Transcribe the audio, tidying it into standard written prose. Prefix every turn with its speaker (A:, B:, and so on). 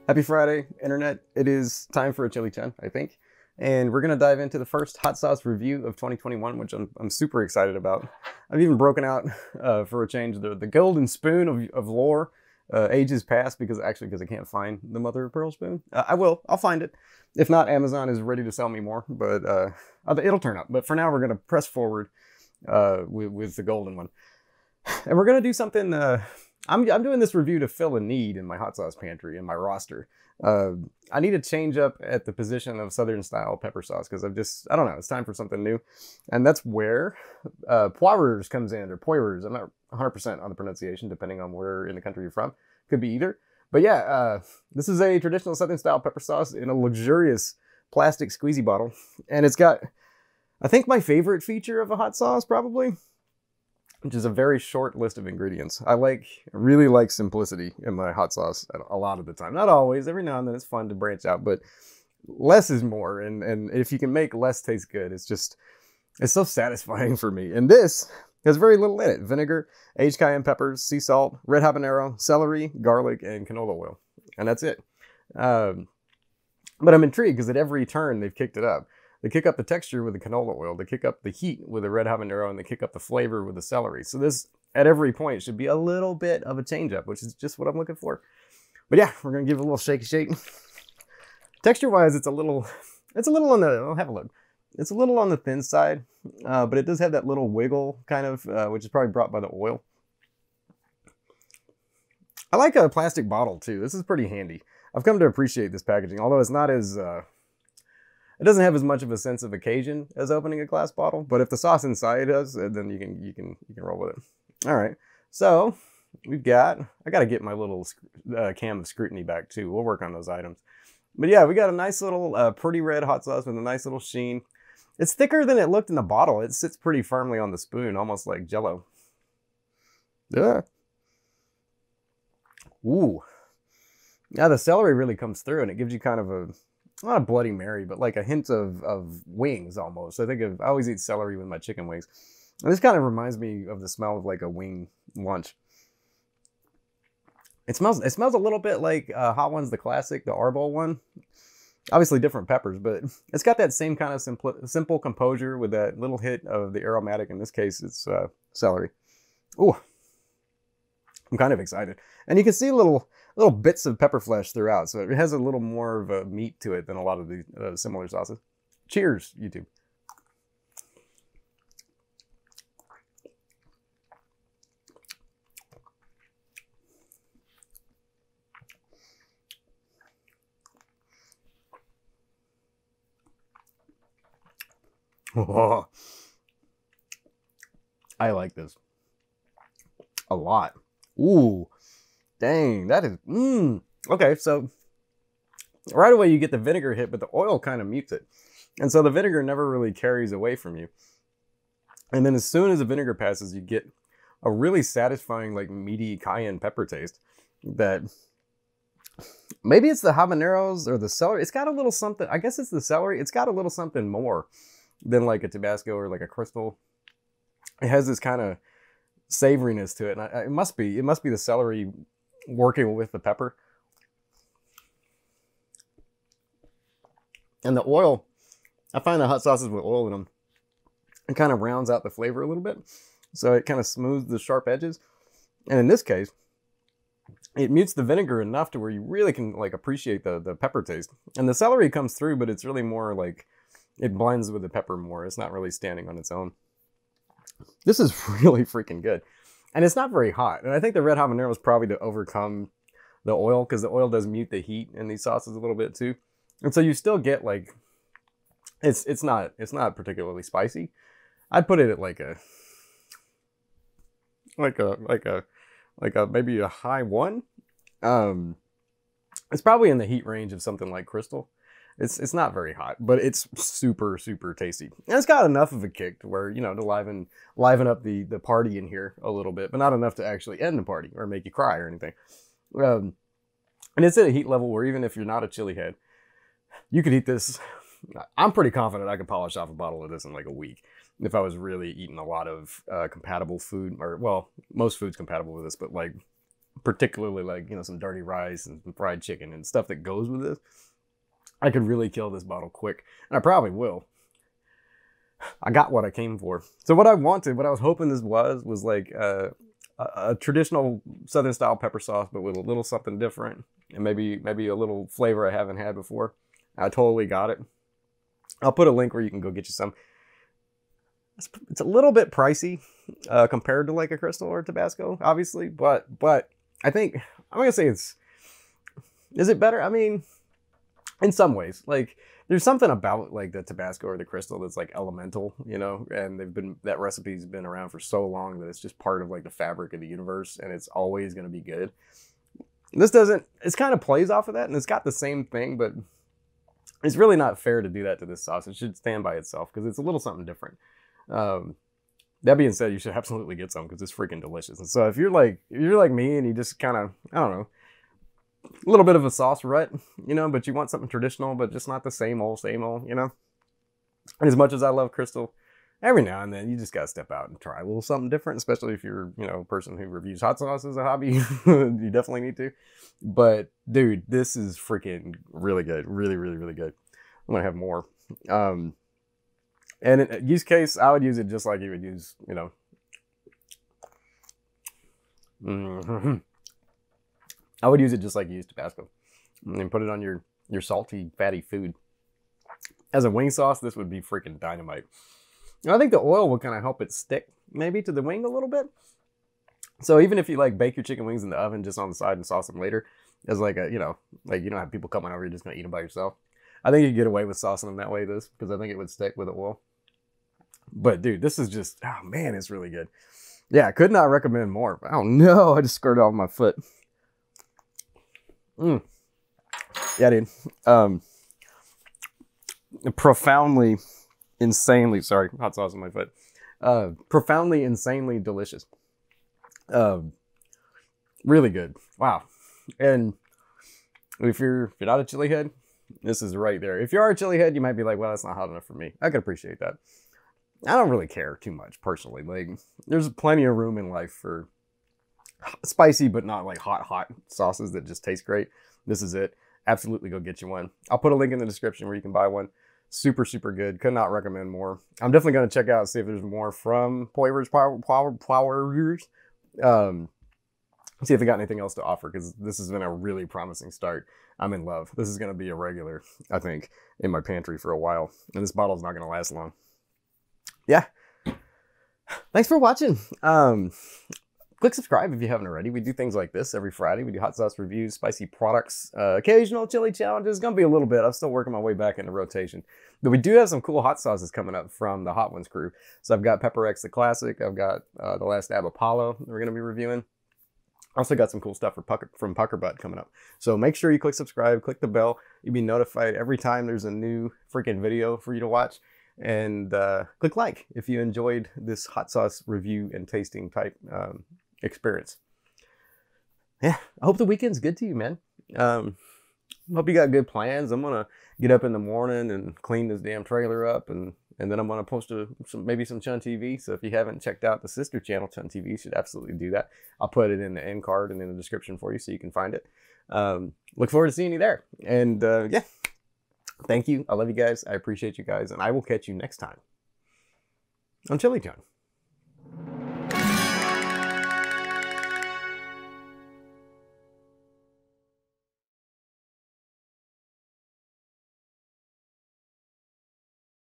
A: Happy Friday, Internet. It is time for a chili Chunn, I think. And we're going to dive into the first hot sauce review of 2021, which I'm super excited about. I've even broken out, for a change, the golden spoon of lore. Ages past because I can't find the mother of pearl spoon. I'll find it. If not, Amazon is ready to sell me more, but it'll turn up. But for now, we're going to press forward with the golden one. And we're going to do something... I'm doing this review to fill a need in my hot sauce pantry, in my roster. I need to change up at the position of Southern style pepper sauce because I don't know, it's time for something new. And that's where poivers comes in, or poivers. I'm not 100% on the pronunciation, depending on where in the country you're from. Could be either. But yeah, this is a traditional Southern style pepper sauce in a luxurious plastic squeezy bottle. And it's got, I think, my favorite feature of a hot sauce, probably, which is a very short list of ingredients. I really like simplicity in my hot sauce a lot of the time. Not always, every now and then it's fun to branch out, but less is more. And if you can make less taste good, it's so satisfying for me. And this has very little in it. Vinegar, aged cayenne peppers, sea salt, red habanero, celery, garlic, and canola oil. And that's it. But I'm intrigued because at every turn they've kicked it up. They kick up the texture with the canola oil. They kick up the heat with the red habanero, and they kick up the flavor with the celery. So this, at every point, should be a little bit of a change up, which is just what I'm looking for. But yeah, we're gonna give it a little shake. Texture-wise, it's a little on the, I'll have a look. It's a little on the thin side, but it does have that little wiggle kind of, which is probably brought by the oil. I like a plastic bottle too. This is pretty handy. I've come to appreciate this packaging, although it's not as, it doesn't have as much of a sense of occasion as opening a glass bottle, but if the sauce inside does, then you can roll with it. All right, so I got to get my little cam of scrutiny back too. We'll work on those items. But yeah, we got a nice little pretty red hot sauce with a nice little sheen. It's thicker than it looked in the bottle. It sits pretty firmly on the spoon, almost like Jell-O. Yeah. Ooh. Yeah, the celery really comes through, and it gives you kind of a, not a Bloody Mary, but like a hint of wings almost. I always eat celery with my chicken wings. And this kind of reminds me of the smell of like a wing lunch. It smells a little bit like Hot Ones, the classic, the Arbol one. Obviously different peppers, but it's got that same kind of simple composure with that little hit of the aromatic. In this case, it's celery. Ooh, I'm kind of excited. And you can see little bits of pepper flesh throughout, so it has a little more of a meat to it than a lot of the similar sauces. Cheers, YouTube. Oh, I like this a lot. Ooh. Dang, that is, Okay, so right away you get the vinegar hit, but the oil kind of mutes it. And so the vinegar never really carries away from you. And then as soon as the vinegar passes, you get a really satisfying, like, meaty cayenne pepper taste that, maybe it's the habaneros or the celery. It's got a little something, I guess it's the celery. It's got a little something more than like a Tabasco or like a Crystal. It has this kind of savoriness to it. And it must be the celery working with the pepper. And the oil, I find the hot sauces with oil in them, it kind of rounds out the flavor a little bit. So it kind of smooths the sharp edges. And in this case, it mutes the vinegar enough to where you really can like appreciate the pepper taste. And the celery comes through, but it's really more like, it blends with the pepper more. It's not really standing on its own. This is really freaking good. And it's not very hot. And I think the red habanero is probably to overcome the oil, because the oil does mute the heat in these sauces a little bit too. And so you still get like, it's not particularly spicy. I'd put it at like a maybe a high 1. It's probably in the heat range of something like Crystal. It's not very hot, but it's super, super tasty. And it's got enough of a kick to where, you know, to liven up the party in here a little bit, but not enough to actually end the party or make you cry or anything. And it's at a heat level where even if you're not a chili head, you could eat this. I'm pretty confident I could polish off a bottle of this in like a week if I was really eating a lot of compatible food, or, well, most food's compatible with this, but like particularly like, you know, some dirty rice and some fried chicken and stuff that goes with this, I could really kill this bottle quick. And I probably will. I got what I came for. So what I wanted, what I was hoping this was like a traditional Southern style pepper sauce, but with a little something different and maybe a little flavor I haven't had before. I totally got it. I'll put a link where you can go get you some. It's a little bit pricey compared to like a Crystal or Tabasco, obviously, but I think I'm gonna say is it better? I mean, in some ways, like there's something about like the Tabasco or the Crystal that's like elemental, you know, and that recipe's been around for so long that it's just part of like the fabric of the universe, and it's always gonna be good. This doesn't. It's kind of plays off of that, and it's got the same thing, but it's really not fair to do that to this sauce. It should stand by itself because it's a little something different. That being said, you should absolutely get some because it's freaking delicious. And so if you're like me and you just kind of, I don't know, a little bit of a sauce rut, you know, but you want something traditional, but just not the same old, you know. And as much as I love Crystal, every now and then you just got to step out and try a little something different, especially if you're, you know, a person who reviews hot sauce as a hobby. You definitely need to. But dude, this is freaking really good. Really, really, really good. I'm going to have more. And in use case, I would use it just like you would use, you know. I would use it just like you use Tabasco. And then put it on your salty, fatty food. As a wing sauce, this would be freaking dynamite. And I think the oil would kind of help it stick maybe to the wing a little bit. So even if you like bake your chicken wings in the oven just on the side and sauce them later, as like a, you know, like you don't have people coming over, you're just going to eat them by yourself. I think you get away with saucing them that way, because I think it would stick with the oil. But dude, this is just, oh man, it's really good. Yeah, I could not recommend more. Oh no, I just skirted off my foot. Yeah, dude. Profoundly, insanely, sorry, hot sauce on my foot. Profoundly, insanely delicious. Really good. Wow. And if you're not a chili head, this is right there. If you are a chili head, you might be like, well, that's not hot enough for me. I could appreciate that. I don't really care too much, personally. Like, there's plenty of room in life for spicy, but not like hot sauces that just taste great. This is it. Absolutely go get you one. I'll put a link in the description where you can buy one. Super, super good. Could not recommend more. I'm definitely going to check out and see if there's more from Poirier's Powerers. See if they got anything else to offer, because this has been a really promising start. I'm in love. This is going to be a regular, I think, in my pantry for a while. And this bottle's not going to last long. Yeah. Thanks for watching. Click subscribe if you haven't already. We do things like this every Friday. We do hot sauce reviews, spicy products, occasional chili challenges. It's going to be a little bit. I'm still working my way back into rotation. But we do have some cool hot sauces coming up from the Hot Ones crew. So I've got Pepper X the Classic. I've got the Last Dab Apollo that we're going to be reviewing. Also got some cool stuff from Pucker Butt coming up. So make sure you click subscribe, click the bell. You'll be notified every time there's a new freaking video for you to watch. And click like if you enjoyed this hot sauce review and tasting type experience. Yeah, I hope the weekend's good to you, man. Hope you got good plans. I'm gonna get up in the morning and clean this damn trailer up, and then I'm gonna post maybe some Chunn TV. So if you haven't checked out the sister channel Chunn TV, you should absolutely do that. I'll put it in the end card and in the description for you so you can find it. Look forward to seeing you there. And yeah, thank you. I love you guys. I appreciate you guys, and I will catch you next time on Chili Chunn.